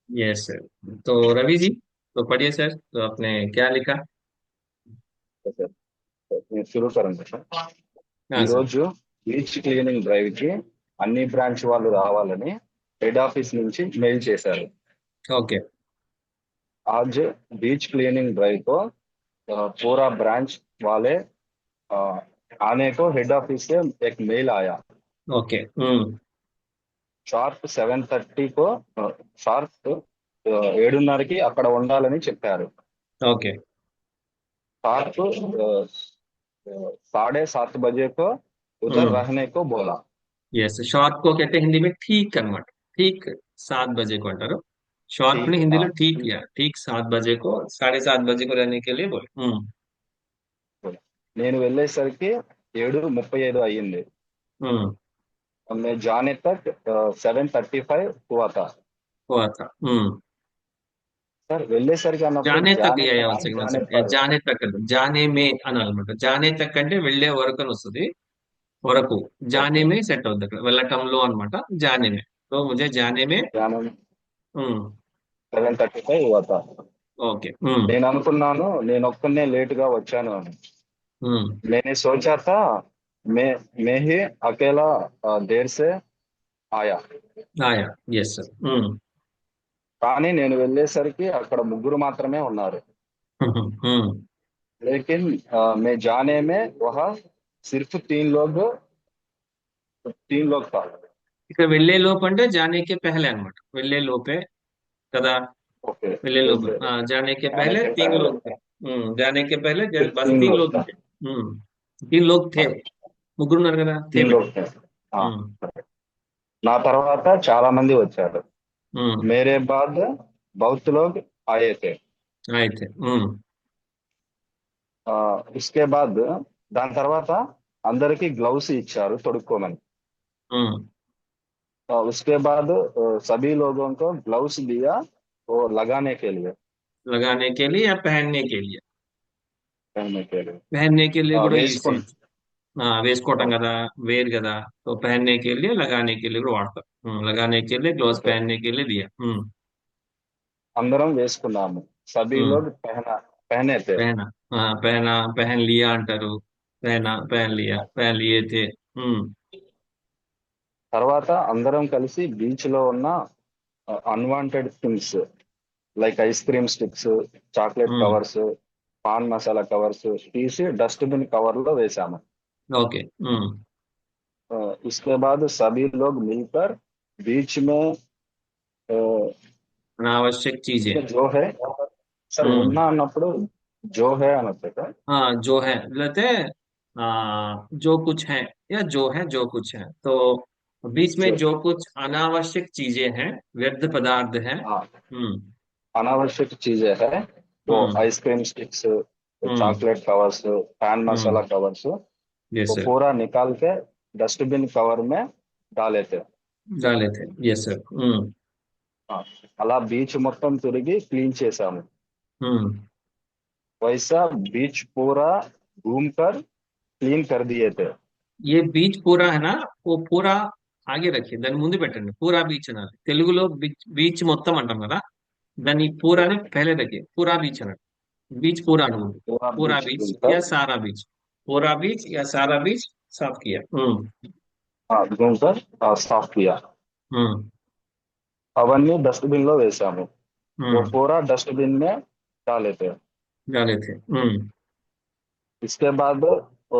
Yes sir. तो रवि जी, तो पढ़िए सर, तो आपने क्या लिखा? ఓకే సార్, నేను షురూ కరండి సార్. हाँ सर। ఈరోజు బీచ్ క్లీనింగ్ డ్రైవ్ కి అన్ని బ్రాంచ్ వాళ్ళు రావాలని హెడ్ ఆఫీస్ నుంచి మెయిల్ చేశారు. ओके। आज बीच क्लीनिंग ड्राइव को पूरा ब्रांच वाले अ, आने को हेड ऑफिस से एक मेल आया. ओके। షార్ప్ 7:30 को షార్ప్ 7:30కి అక్కడ ఉండాలని చెప్పారు. ओके। షార్ప్ 7:30 बजे को उधर हम्म। रहने को बोला. यस, షార్ప్ को कहते हैं हिंदी में ठीक అన్నమాట। ठीक 7 बजे को అంటారు। షార్ప్ ని ठीक, హిందీలో हाँ ठीक ठीक. या ठीक 7 बजे को, 7:30 बजे को रहने के लिए बोले। నేను వెళ్ళేసరికి 7:35 అయ్యింది. हम्म। मैं जाने तक 7:35 हुआ था. हुआ था। సార్ వెళ్ళేసరికి అన్నప్పుడు जाने तक జానే ये తక్ one second, జానే పర్. जाने तक అంటే जाने में అనాలన్నమాట। जाने तक అంటే వెళ్ళే వరకు అని వస్తుంది। వరకు, జానే ఓకే. మే సెట్ అవుద్ది అక్కడ, వెళ్ళటంలో అన్నమాట। జానే మే, तो मुझे जाने में। జానే हम्म। 7:35 हुआ था. ओके। నేను అనుకున్నాను నేను ఒక్కనే లేట్ గా వచ్చాను అని. हम्म। मैंने सोचा था मैं मैं ही अकेला देर से आया. आया। Yes sir. కానీ నేను వెళ్ళేసరికి అక్కడ ముగ్గురు మాత్రమే ఉన్నారు. हम्म। लेकिन मैं जाने में वहाँ सिर्फ तीन लोग था. ఇక్కడ వెళ్ళే లోపు అంటే జానేకే పెహలే అన్నమాట। వెళ్ళే లోపే కదా। ओके. వెళ్ళే లోపు వెళ్ళే जाने के आने पहले के तीन पहले लोग थे। जाने के पहले सिर्फ बस तीन तीन लोग लोग था. थे। 3 लोग थे। हाँ, ముగ్గురు ఉన్నారు కదా, थे तीन పెట్టు। लोग थे. हाँ. ఉమ్, నా తర్వాత చాలా మంది వచ్చారు. ఉమ్, मेरे बाद बहुत लोग आए थे. అయితే। उसके बाद దాని తర్వాత అందరికి గ్లౌస్ ఇచ్చారు తొడుక్కోమని. ఉమ్, उसके बाद सभी लोगों को ग्लव्स दिया वो लगाने के लिए. लगाने के लिए या पहनने के लिए? पहनने के लिए. पहनने के लिए కూడా యూజ్ వేసుకుని. చేయొచ్చు। వేసుకోవటం కదా, వేర్ కదా। तो पहनने के लिए, लगाने के लिए కూడా వాడతారు। लगाने के लिए, ग्लोव्स ఓకే. पहनने के लिए दिया। అందరం వేసుకున్నాము. सभी हम्म। लोग पहने थे. पहना। हाँ, पहना, पहन लिया అంటారు। पहना, पहन लिया, पहन लिए थे। తర్వాత అందరం కలిసి బీచ్ లో ఉన్న unwanted things like ice cream sticks, chocolate hmm. Covers, pan masala covers తీసి డస్ట్బిన్ కవర్ లో వేశాము. ओके। इसके बाद सभी लोग मिलकर बीच में अनावश्यक चीजें। इसमें जो है सर हम्म। उन्ना అన్నప్పుడు जो है అనొచ్చు కదా. हाँ, जो है लेते हैं। जो कुछ है, या जो है जो कुछ है, तो बीच में जो जो कुछ अनावश्यक चीजें हैं, व्यर्थ पदार्थ हैं। हाँ हम्म। अनावश्यक चीजें है वो हम्म। आइसक्रीम स्टिक्स, हम्म। चॉकलेट कवर्स, पैन मसाला हम्म। कवर्स यस वो सर। पूरा निकाल के डस्टबिन कवर में डाले थे. डाले थे। Yes sir. हाँ, అలా బీచ్ మొత్తం తిరిగి క్లీన్ చేశాము. हम्म। वैसा बीच पूरा घूम कर क्लीन कर दिए थे. ये బీచ్ పూరా है ना, वो पूरा ఆగే రఖి, దాని ముందు పెట్టండి। పూరా బీచ్ అనాలి, తెలుగులో బీచ్ బీచ్ మొత్తం అంటాం కదా। దాన్ని పూరాని పहले रखिए, पूरा बीच అనండి। बीच पूरा అనుకోండి। पूरा पूरा बीच बीच घूम या कर. सारा बीच। पूरा बीच या सारा बीच साफ किया। हाँ, घूम कर साफ किया. हम्म। అవన్నీ డస్ట్బిన్ లో వేశాము. वो हम्म। पूरा डस्टबिन में डाले थे. डाले थे। इसके बाद वो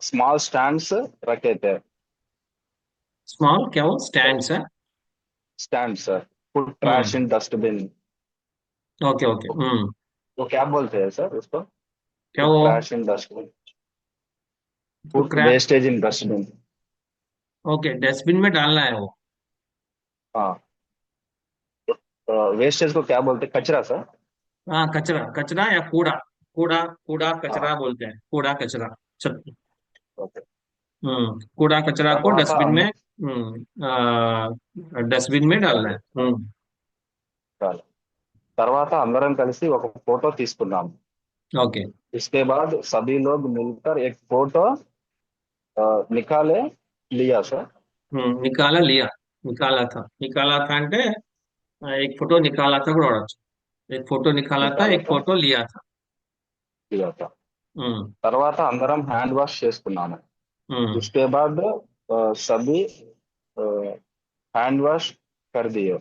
स्मॉल स्टैंड्स रखे थे. स्मॉल क्या वो स्टैंड्स है? Stands sir, put trash hmm. In dustbin. Okay okay. वो क्या बोलते हैं सर उसको? क्या पुट वो? ट्रैश इन डस्टबिन, तो put crap. Wastage in dustbin. Okay, dustbin में डालना है वो। हाँ. वेस्टेज को क्या बोलते हैं, कचरा सर. हाँ, कचरा, कचरा या कूड़ा। कूड़ा, कूड़ा हाँ. कचरा बोलते हैं, कूड़ा कचरा। चल। ఓకే. कूड़ा कचरा को తర్వాత डस्टबिन में, అందరం डस्टबिन में डालना है। తర్వాత అందరం కలిసి ఒక ఫోటో తీసుకున్నాం. ओके। इसके बाद सभी लोग मिलकर एक फोटो निकाले लिया सर. निकाला लिया। निकाला था, निकाला था అంటే एक फोटो निकाला था కూడా వాడచ్చు. एक फोटो निकाला था, నికాలా एक था फोटो लिया था. लिया था हम्म. తర్వాత అందరం హ్యాండ్ వాష్ చేసుకున్నాము. हम्म. उसके बाद सभी हैंड वॉश कर दिए.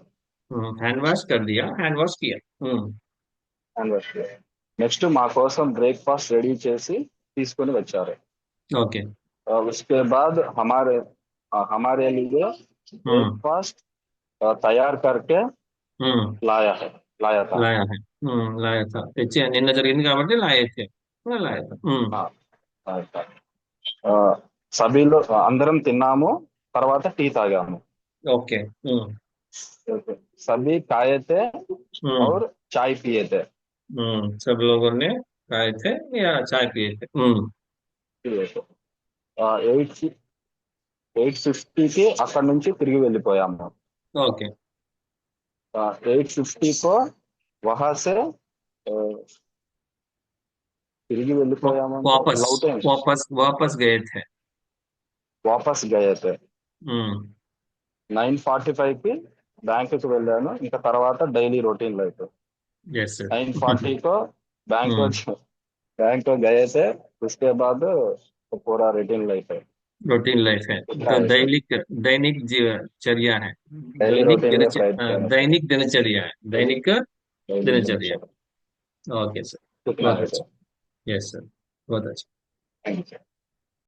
हैंड वॉश कर दिया, हैंड वॉश किया. हम्म. హ్యాండ్ వాష్ నెక్స్ట్ మా కోసం బ్రేక్ఫాస్ట్ రెడీ చేసి తీసుకొని వచ్చారు. ओके. उसके बाद हमारे लिए हम्म. ब्रेकफास्ट तैयार करके हम्म. लाया है लाया था. लाया है. लाया था, తెచ్చి నిన్న జరిగింది కాబట్టి లాయైతే లాయా था. हाँ, लाया था. ఆ, సభీలో అందరం తిన్నాము, తర్వాత టీ తాగాము. ओके. हम्म. सभी खाए थे हम्म. और चाय पिए थे. सब लोगों ने खाए थे या चाय पिए थे. हम्म. पिए थे. 8:50కి అక్కడ నుంచి తిరిగి వెళ్ళిపోయాము. ओके. 8:50 వహాసే తిరిగి వెళ్ళిపోయామంటే वापस లౌటెన్ वापस वापस गए थे. వాపస్ గయతే. हम्म. 9:45కి బ్యాంకుకి వెళ్ళాను. ఇంకా తర్వాత daily routine life. Yes sir. 9:40 को बैंक हम्म. बैंक को गए थे. उसके बाद तो पूरा रूटीन लाइफ है. रूटीन लाइफ है, क्या तो है सर, दैनिक दैनिक चर्या है. डेली दैनिक रूटीन में प्रयत्न करना सर. दैनिक दिनचर्या है, डेली दैनिक डेली दिनचर्या. दिनचर्या ओके सर. कितना बहुत है अच्छा. सर. Yes sir. बहुत अच्छा. Thank you.